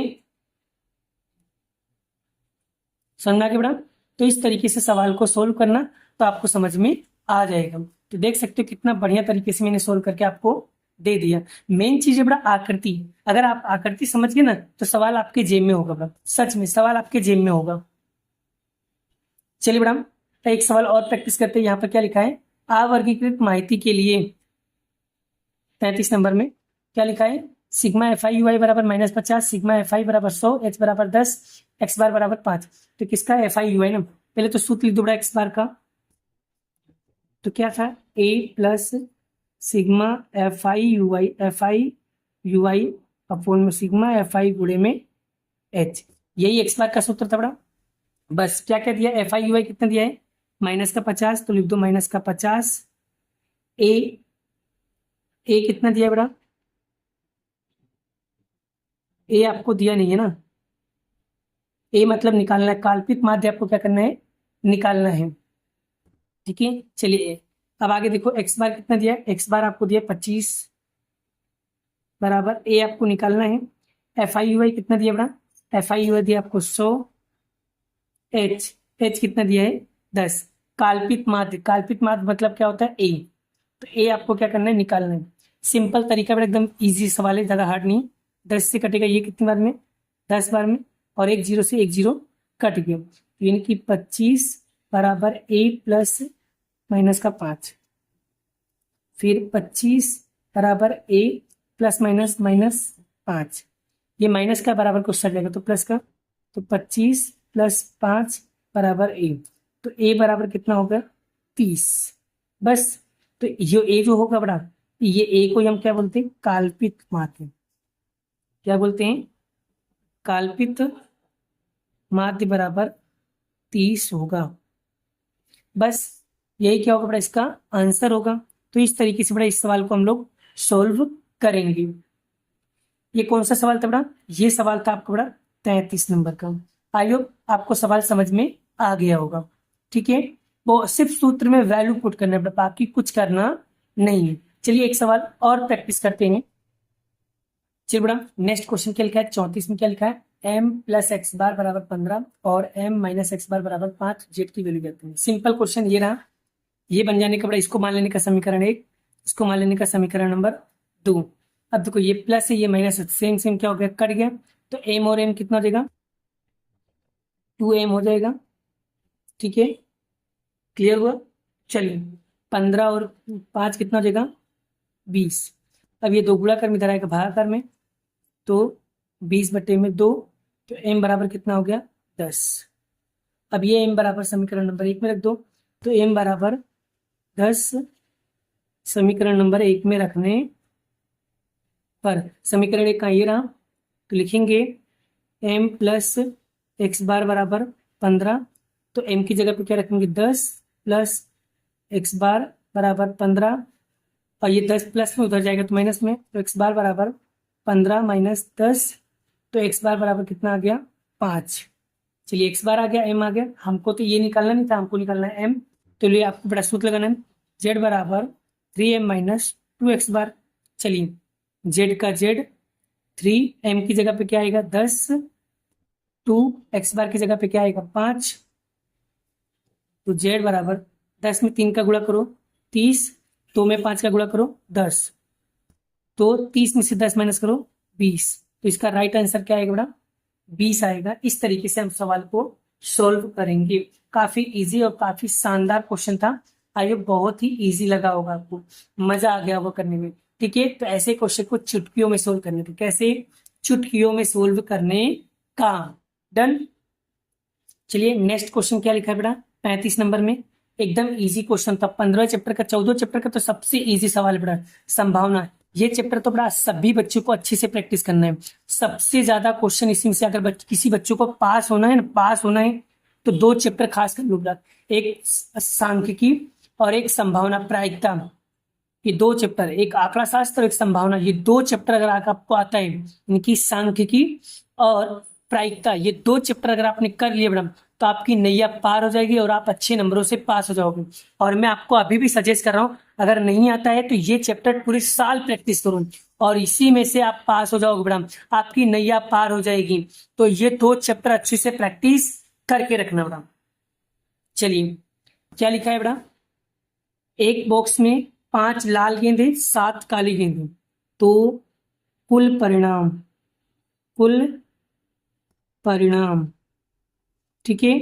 समझ में आ गया बेटा। तो इस तरीके से सवाल को सोल्व करना तो आपको समझ में आ जाएगा। तो देख सकते हो कितना बढ़िया तरीके से मैंने सोल्व करके आपको दे दिया। मेन चीज है बेटा आकृति, अगर आप आकृति समझ गए ना तो सवाल आपके जेब में होगा बेटा, सच में सवाल आपके जेब में होगा। चलिए बेटा एक सवाल और प्रैक्टिस करते हैं। यहाँ पर क्या लिखा है, अवर्गीकृत माहिती के लिए 33 नंबर में क्या लिखा है, सिग्मा FI UI बराबर -50, सिग्मा FI बराबर 100, H बराबर 10, x बार बराबर 5। तो किसका FI UI ना, पहले तो सूत्र लिख दो बेटा x बार का, तो क्या था A plus sigma FI UI upon में सिग्मा FI गुणे में H, यही x बार का सूत्र था बेटा। बस क्या क्या दिया FI UI कितना दिया है -50, तो लिख दो -50, ए कितना दिया बेटा, ए आपको दिया नहीं है ना, ए मतलब निकालना है, काल्पनिक माध्य आपको क्या करना है निकालना है, ठीक है। चलिए अब आगे देखो x बार कितना दिया है, x बार आपको दिया 25 बराबर ए आपको निकालना है, FI UI कितना दिया बेटा, FI UI दिया आपको 100, H कितना दिया है 10, काल्पनिक माध्य मतलब क्या होता है ए, तो ए आपको क्या करना है निकालना है। सिंपल तरीका बेटा एकदम इजी सवाल है, ज़्यादा हार्ड नहीं। 10 से कटेगा ये कितनी बार में 10 बार में, और एक जीरो से एक जीरो कट गया, यानी कि 25 बराबर A प्लस माइनस का 5, फिर 25 बराबर A प्लस -5, ये माइनस का बराबर को सट जाएगा तो प्लस का, तो 25 प्लस 5 बराबर A, तो A बराबर कितना होगा 30। बस तो ये A जो होगा बड़ा, ये A को हम क्या बोलते हैं काल्पनिक माध्य, क्या बोलते हैं काल्पनिक माध्य बराबर 30 होगा। बस यही क्या होगा बड़ा इसका आंसर होगा। तो इस तरीके से बड़ा इस सवाल को हम लोग सोल्व करेंगे। ये कौन सा सवाल था बड़ा, ये सवाल था आपका बड़ा 33 नंबर का। आई होप आपको सवाल समझ में आ गया होगा, ठीक है। वो सिर्फ सूत्र में वैल्यू पुट करना है, बाकी कुछ करना नहीं है। चलिए एक सवाल और प्रैक्टिस करते हैं। चलिए बड़ा नेक्स्ट क्वेश्चन क्या लिखा है 34 में, क्या लिखा है m प्लस एक्स बार बराबर 15 और m माइनस एक्स बार बराबर 5 जेड की वैल्यू कहते हैं। सिंपल क्वेश्चन ये रहा, ये बन जाने के बाद इसको मान लेने का समीकरण 1, इसको मान लेने का समीकरण नंबर 2। अब देखो ये प्लस है ये माइनस है, सेम सेम क्या हो गया, कट गया। तो m और n कितना हो जाएगा, 2m हो जाएगा। ठीक है, क्लियर हुआ। चलिए 15 और 5 कितना हो जाएगा, 20। अब ये दो गुणाकार में इधर आएगा भागाकार में, तो 20/2। तो m बराबर कितना हो गया, 10। अब ये m बराबर समीकरण नंबर 1 में रख दो। तो m बराबर 10 समीकरण नंबर 1 में रखने पर समीकरण 1 का ये रहा, तो लिखेंगे m प्लस एक्स बार बराबर 15। तो m की जगह पे क्या रखेंगे, 10 प्लस एक्स बार बराबर 15, और ये 10 प्लस में उधर जाएगा तो माइनस में, तो एक्स बार बराबर 15 माइनस 10। तो एक्स बार बराबर कितना आ गया, 5। चलिए एक्स बार आ गया, एम आ गया। हमको तो ये निकालना नहीं था, हमको निकालना है एम। तो लिए आपको बड़ा सूत्र लगाना है, जेड बराबर 3m माइनस 2x बार। चलिए जेड का जेड, 3m की जगह पे क्या आएगा, 10, 2x बार की जगह पे क्या आएगा, 5। तो जेड बराबर 10 में 3 का गुणा करो 30, 2 में 5 का गुणा करो 10, तो 30 में से 10 माइनस करो 20। तो इसका राइट आंसर क्या आएगा बेटा, 20 आएगा। इस तरीके से हम सवाल को सॉल्व करेंगे। काफी इजी और काफी शानदार क्वेश्चन था। आई होप बहुत ही इजी लगा होगा आपको, मजा आ गया होगा करने में। ठीक है, तो ऐसे क्वेश्चन को चुटकियों में सोल्व करने का, कैसे चुटकियों में सोल्व करने का। डन। चलिए नेक्स्ट क्वेश्चन क्या लिखा है बेटा, 35 नंबर में एकदम इजी क्वेश्चन था। 15 चैप्टर का, 14 चैप्टर का तो सबसे इजी सवाल है बेटा, संभावना। ये चैप्टर तो बड़ा सभी बच्चों को अच्छे से प्रैक्टिस करना है। सबसे ज्यादा क्वेश्चन इसी में से, अगर किसी बच्चों को पास होना है ना, पास होना है तो 2 चैप्टर खास कर लो बेटा, एक सांख्यिकी और एक संभावना प्रायिकता। ये 2 चैप्टर, एक आंकड़ा शास्त्र और एक संभावना, ये 2 चैप्टर अगर आपको आता है, इनकी सांख्यिकी और प्रायिकता, ये 2 चैप्टर अगर आपने कर लिए बेटा, तो आपकी नैया पार हो जाएगी और आप अच्छे नंबरों से पास हो जाओगे। और मैं आपको अभी भी सजेस्ट कर रहा हूँ, अगर नहीं आता है तो ये चैप्टर पूरे साल प्रैक्टिस करो और इसी में से आप पास हो जाओगे बेटा, आपकी नैया पार हो जाएगी। तो ये 2 चैप्टर अच्छे से प्रैक्टिस करके रखना बेटा। चलिए क्या लिखा है बेटा, एक बॉक्स में 5 लाल गेंदे 7 काली गेंदे, तो कुल परिणाम ठीक है,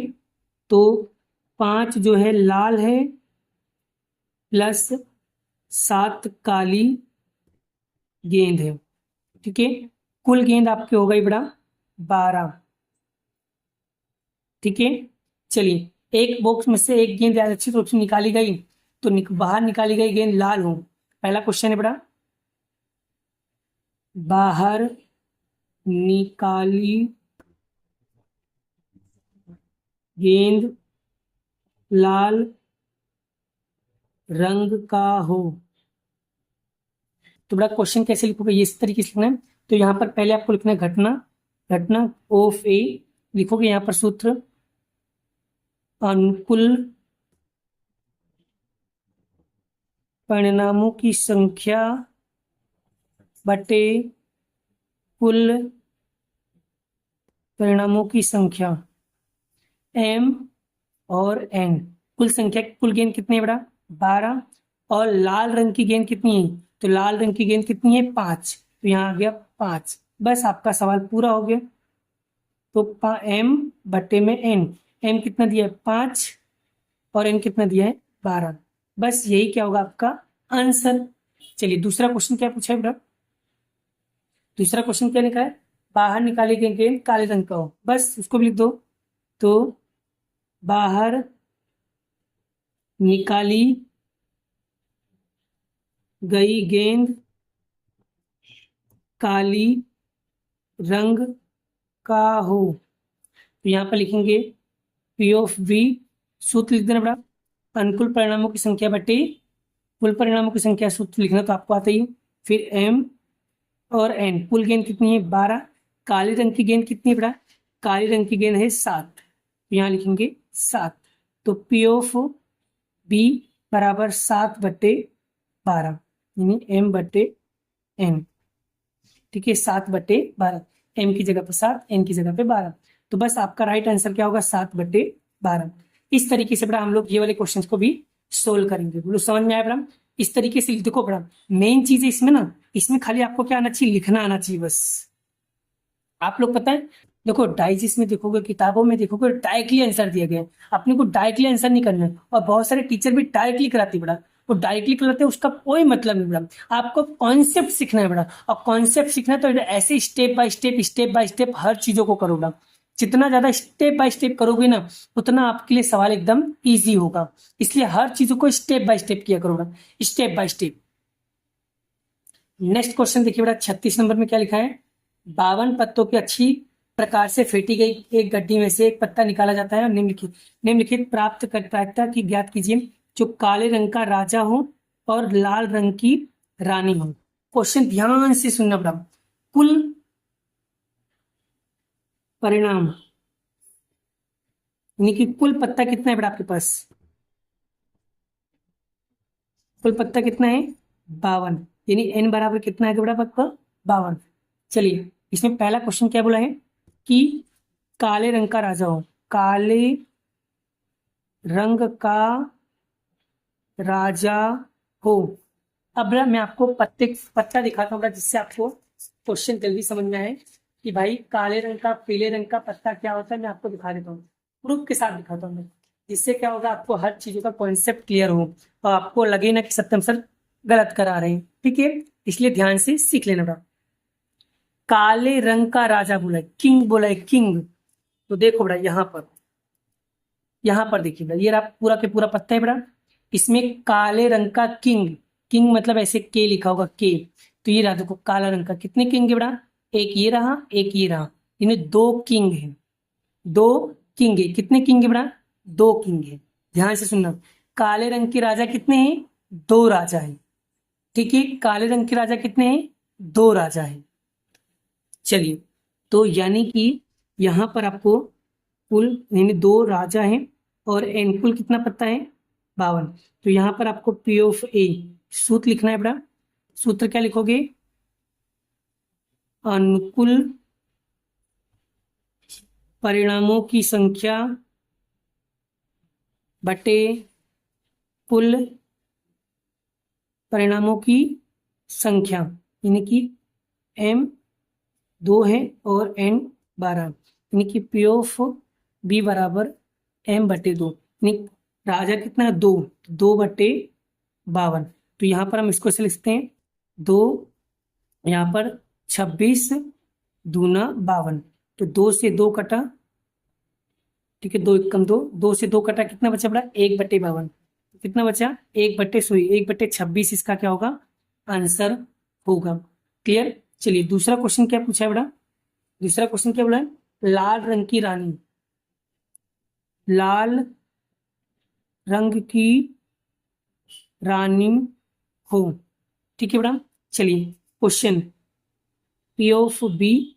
तो 5 जो है लाल है प्लस 7 काली गेंद है। ठीक है, कुल गेंद आपके हो गई बेटा 12। ठीक है, चलिए एक बॉक्स में से एक गेंद अच्छी रूप से निकाली गई, तो बाहर निकाली गई गेंद लाल हो। पहला क्वेश्चन है बेटा, बाहर निकाली गेंद लाल रंग का हो। तो बड़ा क्वेश्चन कैसे लिखोगे, ये इस तरीके से लिखना है। तो यहाँ पर पहले आपको लिखना है घटना ऑफ ए, लिखोगे यहाँ पर सूत्र अनुकूल परिणामों की संख्या बटे कुल परिणामों की संख्या m और n। कुल संख्या, कुल गेंद कितनी है बेटा, 12, और लाल रंग की गेंद कितनी है, तो लाल रंग की गेंद कितनी है, 5। तो यहाँ आ गया 5। बस आपका सवाल पूरा हो गया। तो m बटे में n, m कितना दिया है 5 और n कितना दिया है 12। बस यही क्या होगा आपका आंसर। चलिए दूसरा क्वेश्चन क्या पूछा है बेटा, दूसरा क्वेश्चन क्या लिखा है, बाहर निकाली गई गेंद काले रंग का हो, बस उसको भी लिख दो। तो बाहर निकाली गई गेंद काली रंग का हो, तो यहाँ पर लिखेंगे P ऑफ V, सूत्र लिख देना बेटा, अनुकूल परिणामों की संख्या बटे कुल परिणामों की संख्या, सूत्र लिखना तो आपको आता ही है। फिर M और N, कुल गेंद कितनी है 12, काले रंग की गेंद कितनी है बेटा, काले रंग की गेंद है 7, तो यहाँ लिखेंगे 7। तो P ऑफ B बराबर 7/12, यानी M बटे N। ठीक है, 7/12, M की जगह पर 7, N की जगह पे 12। तो बस आपका राइट आंसर क्या होगा, 7/12। इस तरीके से बेटा हम लोग ये वाले क्वेश्चंस को भी सोल्व करेंगे। बोलो समझ में आया बेटा? इस तरीके से देखो बेटा, मेन चीज है इसमें ना, इसमें खाली आपको क्या आना चाहिए, लिखना आना चाहिए बस। आप लोग पता है, देखो डाइजेस्ट में देखोगे, किताबों में देखोगे, डायरेक्टली आंसर दिया गया है। अपने को डायरेक्टली आंसर नहीं करना है, और बहुत सारे टीचर भी डायरेक्टली कराते हैं बेटा। वो डायरेक्टली कराते हैं, उसका कोई मतलब नहीं बेटा। आपको कॉन्सेप्ट सीखना है बेटा, और कॉन्सेप्ट सीखना है तो ऐसे स्टेप बाय स्टेप हर चीजों को करो बेटा। जितना ज्यादा स्टेप बाय स्टेप करोगे ना, उतना आपके लिए सवाल एकदम ईजी होगा। इसलिए हर चीजों को स्टेप बाय स्टेप किया करो बेटा, step by step. Next question देखिए बेटा, 36 नंबर में क्या लिखा है, 52 पत्तों की अच्छी प्रकार से फेंटी गई एक गड्डी में से एक पत्ता निकाला जाता है और निम्नलिखित प्राप्त प्रायिकता की ज्ञात कीजिए, जो काले रंग का राजा हो और लाल रंग की रानी हो। क्वेश्चन ध्यान से सुनना बेटा। कुल परिणाम यानी कि कुल पत्ता कितना है बेटा आपके पास, कुल पत्ता कितना है, 52, यानी n बराबर कितना है बेटा पत्ता, 52। चलिए, इसमें पहला क्वेश्चन क्या बोला है कि काले रंग का राजा हो, काले रंग का राजा हो। अब बेटा मैं आपको पत्ता दिखाता हूँ बेटा, जिससे आपको क्वेश्चन जल्दी समझ में आए कि भाई काले रंग का पीले रंग का पत्ता क्या होता है। मैं आपको दिखा देता हूँ, प्रूफ के साथ दिखाता हूँ मैं, जिससे क्या होगा, आपको हर चीजों का कॉन्सेप्ट क्लियर हो और आपको लगे ना कि सत्यम सर गलत करा रहे हैं। ठीक है, इसलिए ध्यान से सीख लेना बेटा। काले रंग का राजा बोला है, किंग बोला है, किंग। तो देखो बेटा यहाँ पर देखिए बेटा, ये रहा पूरा के पूरा पत्ता है बेटा। इसमें काले रंग का किंग, किंग मतलब ऐसे के लिखा होगा के, तो ये रहा देखो काला रंग का। कितने किंग है बेटा, एक ये रहा एक ये रहा, इन्हें दो किंग है, दो किंग है। कितने किंग है बेटा, दो किंग है। ध्यान से सुनना, काले रंग के राजा कितने हैं, दो राजा है। ठीक है, काले रंग के राजा कितने हैं, दो राजा है। चलिए, तो यानी कि यहाँ पर आपको कुल यानी दो राजा हैं और एन कुल कितना पत्ता है, 52। तो यहाँ पर आपको पी ऑफ ए सूत्र लिखना है बेटा। सूत्र क्या लिखोगे, अनुकूल परिणामों की संख्या बटे कुल परिणामों की संख्या, यानी कि m 2 है और n 12, यानी कि पी ऑफ बी बराबर m बटे 2, यानी राजा कितना है, 2, 2/52। तो यहाँ पर हम इसको से लिखते हैं 2, यहाँ पर 26 दूना 52, तो 2 से 2 कटा, ठीक है, 2 एक कम 2, 2 से 2 कटा, कितना बचा बड़ा, 1/52। कितना बचा, 1/26, इसका क्या होगा, आंसर होगा। क्लियर। चलिए दूसरा क्वेश्चन क्या पूछा है बेटा, दूसरा क्वेश्चन क्या बोला है, लाल रंग की रानी, लाल रंग की रानी हो। ठीक है बेटा, चलिए क्वेश्चन पी ऑफ बी,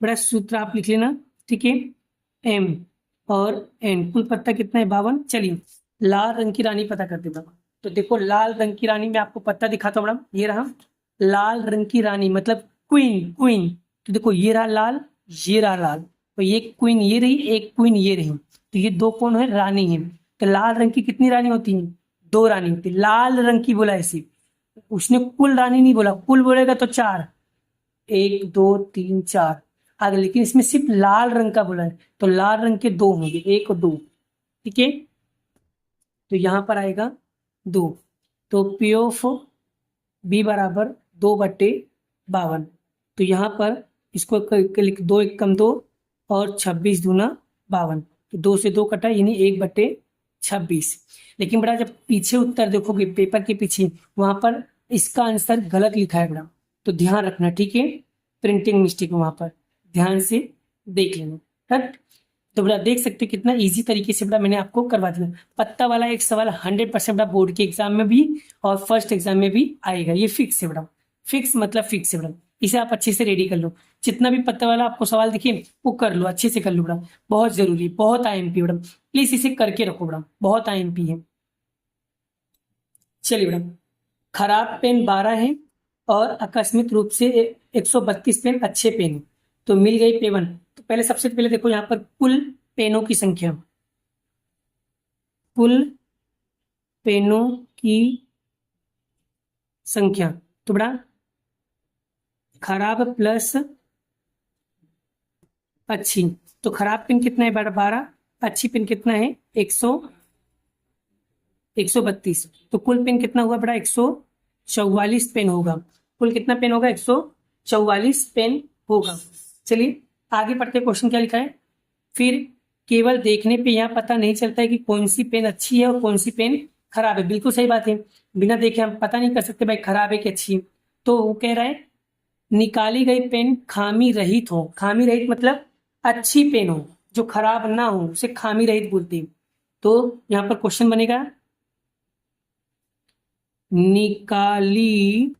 बड़ा सूत्र आप लिख लेना। ठीक है, एम और एन, कुल पत्ता कितना है, 52। चलिए लाल रंग की रानी पता करते बेटा। तो देखो लाल रंग की रानी में आपको पत्ता दिखाता हूँ बेटा, ये रहा लाल रंग की रानी मतलब क्वीन, क्वीन। तो देखो ये रहा लाल, ये रहा लाल, तो ये क्वीन ये रही, एक क्वीन ये रही, तो ये दो कौन है, रानी है। तो लाल रंग की कितनी रानी होती है, दो रानी होती है। लाल रंग की बोला ऐसी, उसने कुल रानी नहीं बोला, कुल बोलेगा तो चार, 1 2 3 4 आगे, लेकिन इसमें सिर्फ लाल रंग का बोला है, तो लाल रंग के दो होंगे, 1 और 2। ठीक है, तो यहाँ पर आएगा 2, तो पी ऑफ बी बराबर 2/52। तो यहाँ पर इसको लिख, 2 एक कम 2 और 26 दूना 52, तो 2 से 2 कटा, यानी 1/26। लेकिन बेटा जब पीछे उत्तर देखोगे पेपर के पीछे, वहां पर इसका आंसर गलत लिखा है बेटा, तो ध्यान रखना। ठीक है, प्रिंटिंग मिस्टेक वहां पर ध्यान से देख लेना। करेक्ट। तो बेटा देख सकते हो कितना इजी तरीके से बेटा मैंने आपको करवा दिया। पत्ता वाला एक सवाल 100% बेटा बोर्ड के एग्जाम में भी और फर्स्ट एग्जाम में भी आएगा, ये फिक्स है बेटा। फिक्स मतलब फिक्स है बेटा, इसे आप अच्छे से रेडी कर लो। जितना भी पत्ता वाला आपको सवाल दिखे वो कर लो, अच्छे से कर लो बेटा, बहुत जरूरी, बहुत आईएमपी बेटा, प्लीज इसे करके रखो बेटा, बहुत आईएमपी है। चलिए बेटा, खराब पेन 12 है और आकस्मिक रूप से 132 पेन अच्छे पेन है, तो मिल गई पेन। तो पहले सबसे पहले देखो यहाँ पर कुल पेनों की संख्या, कुल पेनों की संख्या। तो बड़ा खराब प्लस अच्छी, तो खराब पेन कितना है बड़ा 12, अच्छी पेन कितना है 132, तो कुल पेन कितना हुआ बड़ा 144 पेन होगा। कुल कितना पेन होगा 144 पेन होगा। चलिए आगे पढ़ते, क्वेश्चन क्या लिखा है। फिर केवल देखने पे यहाँ पता नहीं चलता है कि कौन सी पेन अच्छी है और कौन सी पेन खराब है। बिल्कुल सही बात है, बिना देखे हम पता नहीं कर सकते भाई खराब है कि अच्छी है। तो वो कह रहा है निकाली गई पेन खामी रहित हो। खामी रहित मतलब अच्छी पेन हो, जो खराब ना हो उसे खामी रहित बोलते हैं। तो यहाँ पर क्वेश्चन बनेगा निकाली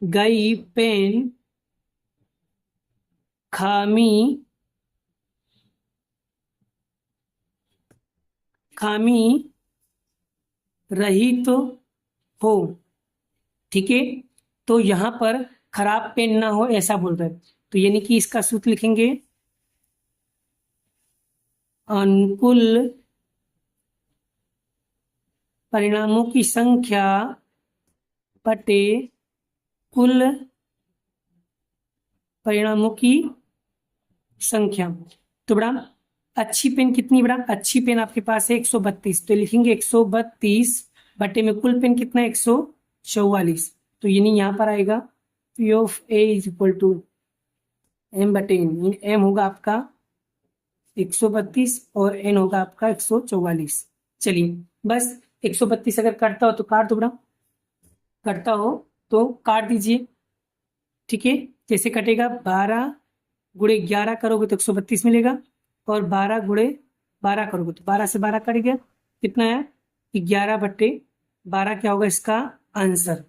गई पेन खामी रहित हो। ठीक है, तो यहां पर खराब पेन ना हो ऐसा बोल रहे हैं। तो यानी कि इसका सूत्र लिखेंगे अनुकूल परिणामों की संख्या बटे कुल परिणामों की संख्या। तो बड़ा अच्छी पेन कितनी बड़ा, अच्छी पेन आपके पास है 132, तो लिखेंगे 132 बटे में कुल पेन कितना है 144। तो यानी यहाँ पर आएगा P of A is equal to M बटे एन। एम होगा आपका 132 और एन होगा आपका 144। चलिए बस 132 अगर काटता हो तो काट दो बड़ा, करता हो तो काट दीजिए। ठीक है, जैसे कटेगा 12 गुणे 11 करोगे तो 132 मिलेगा, और 12 गुणे 12 करोगे तो 12 से 12 कट गया, कितना है 11 बट्टे 12 क्या होगा इसका आंसर।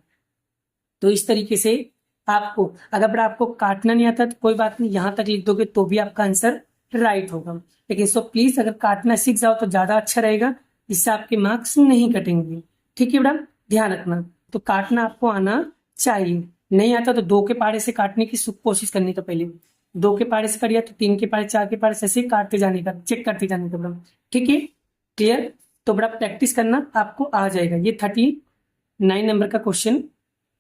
तो इस तरीके से आपको अगर आपको काटना नहीं आता तो कोई बात नहीं, यहां तक लिख दोगे तो भी आपका आंसर राइट होगा। लेकिन सो प्लीज अगर काटना सीख जाओ तो ज्यादा अच्छा रहेगा, इससे आपके मार्क्स नहीं कटेंगे। ठीक है बेटा, ध्यान रखना। तो काटना आपको आना चाहिए, नहीं आता तो 2 के पारे से काटने की कोशिश करनी। तो पहले 2 के पारे से करिए तो 3 के पारे 4 के पारे से ऐसे काटते जाने का, चेक करते जाने का बेटा। ठीक है, क्लियर। तो बड़ा प्रैक्टिस करना आपको आ जाएगा। ये 39 नंबर का क्वेश्चन,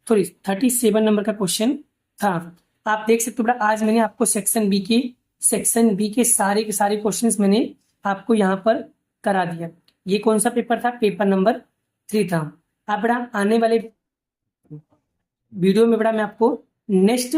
सॉरी 37 नंबर का क्वेश्चन था। आप देख सकते हो बेटा, आज मैंने आपको सेक्शन बी के सारे क्वेश्चंस मैंने आपको यहाँ पर करा दिया। ये कौन सा पेपर था, पेपर नंबर 3 था। अब बेटा आने वाले वीडियो में बेटा मैं आपको नेक्स्ट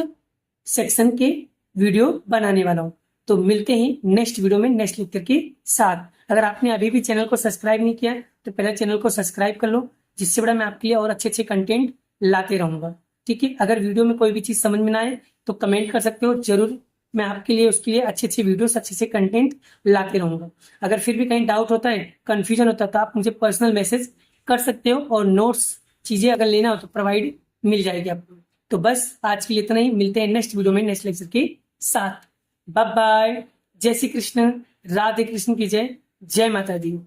सेक्शन के वीडियो बनाने वाला हूँ। तो मिलते हैं नेक्स्ट वीडियो में नेक्स्ट लेक्चर के साथ। अगर आपने अभी भी चैनल को सब्सक्राइब नहीं किया तो पहले चैनल को सब्सक्राइब कर लो, जिससे बड़ा मैं आपके लिए और अच्छे कंटेंट लाते रहूंगा। ठीक है, अगर वीडियो में कोई भी चीज समझ में ना आए तो कमेंट कर सकते हो, जरूर मैं आपके लिए उसके लिए अच्छे वीडियोस अच्छे कंटेंट लाते रहूंगा। अगर फिर भी कहीं डाउट होता है, कंफ्यूजन होता है तो आप मुझे पर्सनल मैसेज कर सकते हो, और नोट्स चीजें अगर लेना हो तो प्रोवाइड मिल जाएगी आपको। तो बस आज के लिए इतना ही, मिलते हैं नेक्स्ट वीडियो में नेक्स्ट लेक्चर के साथ। बाय बाय, जय श्री कृष्ण, राधे कृष्ण की जय, जय माता दी।